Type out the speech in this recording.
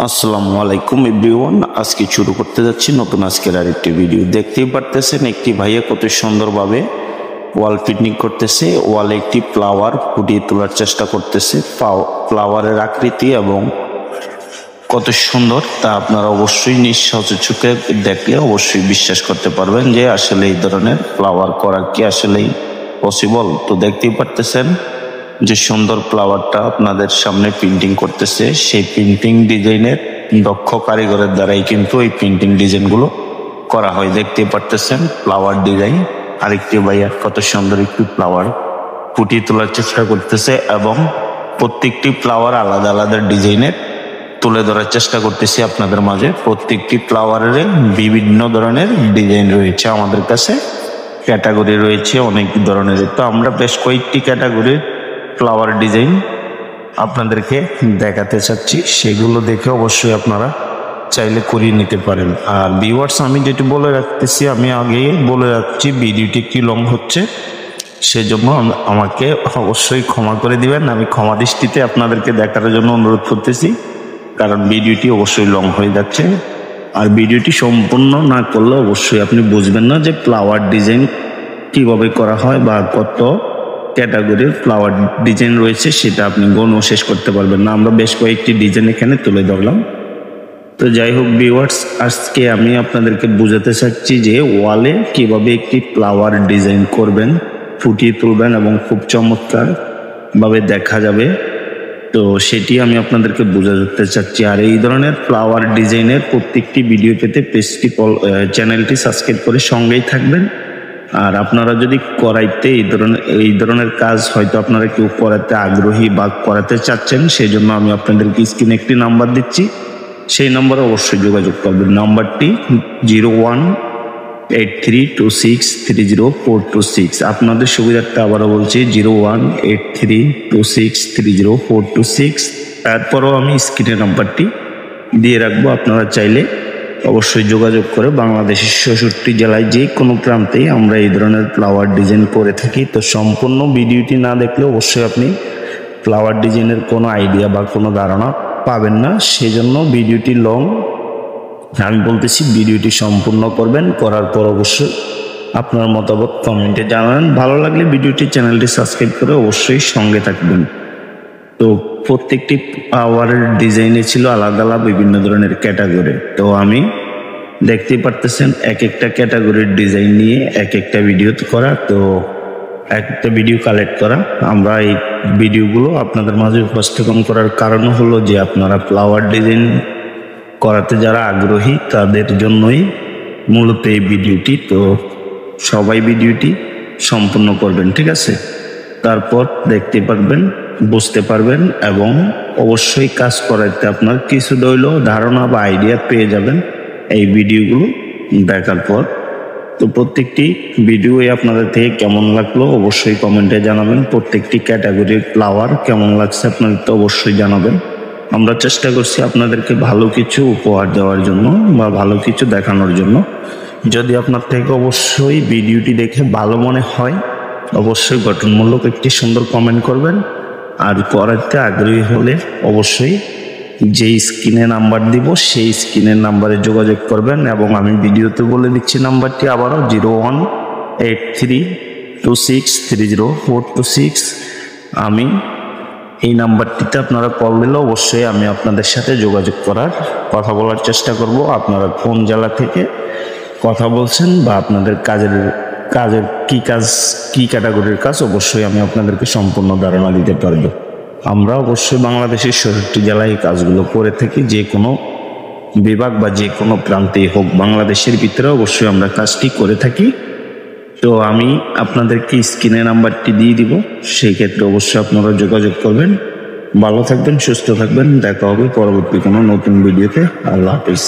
আসসালামু আলাইকুম এভরিওয়ান। আজকে শুরু করতে যাচ্ছি নতুন আজকের আরেকটি ভিডিও। দেখতেই পারতেছেন একটি ভাইয়া কত সুন্দরভাবে ওয়াল ফিটিং করতেছে। ওয়ালে একটি ফ্লাওয়ার ফুটিয়ে তোলার চেষ্টা করতেছে। ফ্লাওয়ারের আকৃতি এবং কত সুন্দর তা আপনারা অবশ্যই চোখে দেখলে অবশ্যই বিশ্বাস করতে পারবেন যে আসলে এই ধরনের ফ্লাওয়ার করা কি আসলেই পসিবল। তো দেখতেই পারতেছেন যে সুন্দর ফ্লাওয়ারটা আপনাদের সামনে প্রিন্টিং করতেছে। সেই প্রিন্টিং ডিজাইনের দক্ষ কারিগরের দ্বারাই কিন্তু এই প্রিন্টিং ডিজাইনগুলো করা হয়। দেখতে পারতেছেন ফ্লাওয়ার ডিজাইন। আরেকটি ভাইয়া কত সুন্দর একটি ফ্লাওয়ার ফুটিয়ে তোলার চেষ্টা করতেছে এবং প্রত্যেকটি ফ্লাওয়ার আলাদা আলাদা ডিজাইনের তুলে ধরার চেষ্টা করতেছি আপনাদের মাঝে। প্রত্যেকটি ফ্লাওয়ারের বিভিন্ন ধরনের ডিজাইন রয়েছে আমাদের কাছে, ক্যাটাগরি রয়েছে অনেক ধরনের। তো আমরা বেশ কয়েকটি ক্যাটাগরির ফ্লাওয়ার ডিজাইন আপনাদেরকে দেখাতে চাচ্ছি, সেগুলো দেখে অবশ্যই আপনারা চাইলে করিয়ে নিতে পারেন। আর ভিউয়ার্স, আমি যেটি বলে রাখতেছি, আমি আগে বলে রাখছি ভিডিওটি একটু লং হচ্ছে, সেজন্য আমাকে অবশ্যই ক্ষমা করে দিবেন। আমি ক্ষমা দৃষ্টিতে আপনাদেরকে দেখার জন্য অনুরোধ করতেছি, কারণ ভিডিওটি অবশ্যই লং হয়ে যাচ্ছে। আর ভিডিওটি সম্পূর্ণ না করলে অবশ্যই আপনি বুঝবেন না যে ফ্লাওয়ার ডিজাইন কিভাবে করা হয় বা কত ক্যাটাগরির ফ্লাওয়ার ডিজাইন রয়েছে সেটা আপনি গণও শেষ করতে পারবেন না। আমরা বেশ কয়েকটি ডিজাইন এখানে তুলে ধরলাম। তো যাই হোক ভিউয়ার্স, আজকে আমি আপনাদেরকে বোঝাতে চাচ্ছি যে ওয়ালে কিভাবে একটি ফ্লাওয়ার ডিজাইন করবেন, ফুটিয়ে তুলবেন এবং খুব চমৎকার ভাবে দেখা যাবে। তো সেটি আমি আপনাদেরকে বোঝাতে চাচ্ছি। আর এই ধরনের ফ্লাওয়ার ডিজাইনের প্রত্যেকটি ভিডিও পেতে চ্যানেলটি সাবস্ক্রাইব করে সঙ্গেই থাকবেন। আর আপনারা যদি করাইতে এই ধরনের কাজ হয়তো আপনারা কেউ করাতে আগ্রহী বা করাতে চাচ্ছেন, সেই জন্য আমি আপনাদেরকে স্ক্রিনে একটি নাম্বার দিচ্ছি, সেই নাম্বারে অবশ্যই যোগাযোগ করবেন। নাম্বারটি 018326304226। আপনাদের সুবিধার্থে আবারও বলছি 018326304226। তারপরও আমি স্ক্রিনে নাম্বারটি দিয়ে রাখবো, আপনারা চাইলে অবশ্যই যোগাযোগ করে বাংলাদেশের ৬৬ জেলায় যে কোনো প্রান্তেই আমরা এই ধরনের ফ্লাওয়ার ডিজাইন করে থাকি। তো সম্পূর্ণ ভিডিওটি না দেখলে অবশ্যই আপনি ফ্লাওয়ার ডিজাইনের কোনো আইডিয়া বা কোনো ধারণা পাবেন না, সেজন্য ভিডিওটি লং। আমি বলতেছি ভিডিওটি সম্পূর্ণ করবেন, করার পর অবশ্যই আপনার মতামত কমেন্টে জানাবেন। ভালো লাগলে চ্যানেলটি সাবস্ক্রাইব করে অবশ্যই সঙ্গে থাকবেন। তো প্রত্যেকটি ফ্লাওয়ারের ডিজাইনে ছিল আলাদা আলাদা বিভিন্ন ধরনের ক্যাটাগরি। তো আমি দেখতেই পারতেছেন এক একটা ক্যাটাগরির ডিজাইন নিয়ে এক একটা ভিডিও করা, তো একটা ভিডিও কালেক্ট করা। আমরা এই ভিডিওগুলো আপনাদের মাঝে উপস্থাপন করার কারণ হলো যে আপনারা ফ্লাওয়ার ডিজাইন করাতে যারা আগ্রহী তাদের জন্যই মূলত এই ভিডিওটি। তো সবাই ভিডিওটি সম্পূর্ণ করবেন, ঠিক আছে? তারপর দেখতে পারবেন, বুঝতে পারবেন এবং অবশ্যই কাজ করাতে আপনার কিছু হইলেও ধারণা বা আইডিয়া পেয়ে যাবেন এই ভিডিওগুলো দেখার পর। তো প্রত্যেকটি ভিডিওই আপনাদের থেকে কেমন লাগলো অবশ্যই কমেন্টে জানাবেন। প্রত্যেকটি ক্যাটাগরির ফ্লাওয়ার কেমন লাগছে আপনাদের তো অবশ্যই জানাবেন। আমরা চেষ্টা করছি আপনাদেরকে ভালো কিছু উপহার দেওয়ার জন্য বা ভালো কিছু দেখানোর জন্য। যদি আপনার থেকে অবশ্যই ভিডিওটি দেখে ভালো মনে হয় অবশ্যই গঠনমূলক একটি সুন্দর কমেন্ট করবেন। আর করাতে আগ্রহী হলে অবশ্যই যেই স্ক্রিনে নাম্বার দিব সেই স্ক্রিনের নাম্বারে যোগাযোগ করবেন। এবং আমি ভিডিওতে বলে দিচ্ছি নাম্বারটি আবারও 018326304226। আমি এই নাম্বারটিতে আপনারা কল দিলে অবশ্যই আমি আপনাদের সাথে যোগাযোগ করার কথা বলার চেষ্টা করব। আপনারা কোন জেলা থেকে কথা বলছেন বা আপনাদের কাজের কি ক্যাটাগরির কাজ অবশ্যই আমি আপনাদেরকে সম্পূর্ণ ধারণা দিতে পারবো। আমরা অবশ্যই বাংলাদেশের ৬৬ জেলায় এই কাজগুলো করে থাকি, যে কোনো বিভাগ বা যে কোনো প্রান্তেই হোক বাংলাদেশের ভিতরে অবশ্যই আমরা কাজটি করে থাকি। তো আমি আপনাদেরকে স্ক্রিনে নাম্বারটি দিয়ে দিব, সেই ক্ষেত্রে অবশ্যই আপনারা যোগাযোগ করবেন। ভালো থাকবেন, সুস্থ থাকবেন, দেখা হবে পরবর্তী কোনো নতুন ভিডিওতে। আল্লাহ হাফিজ।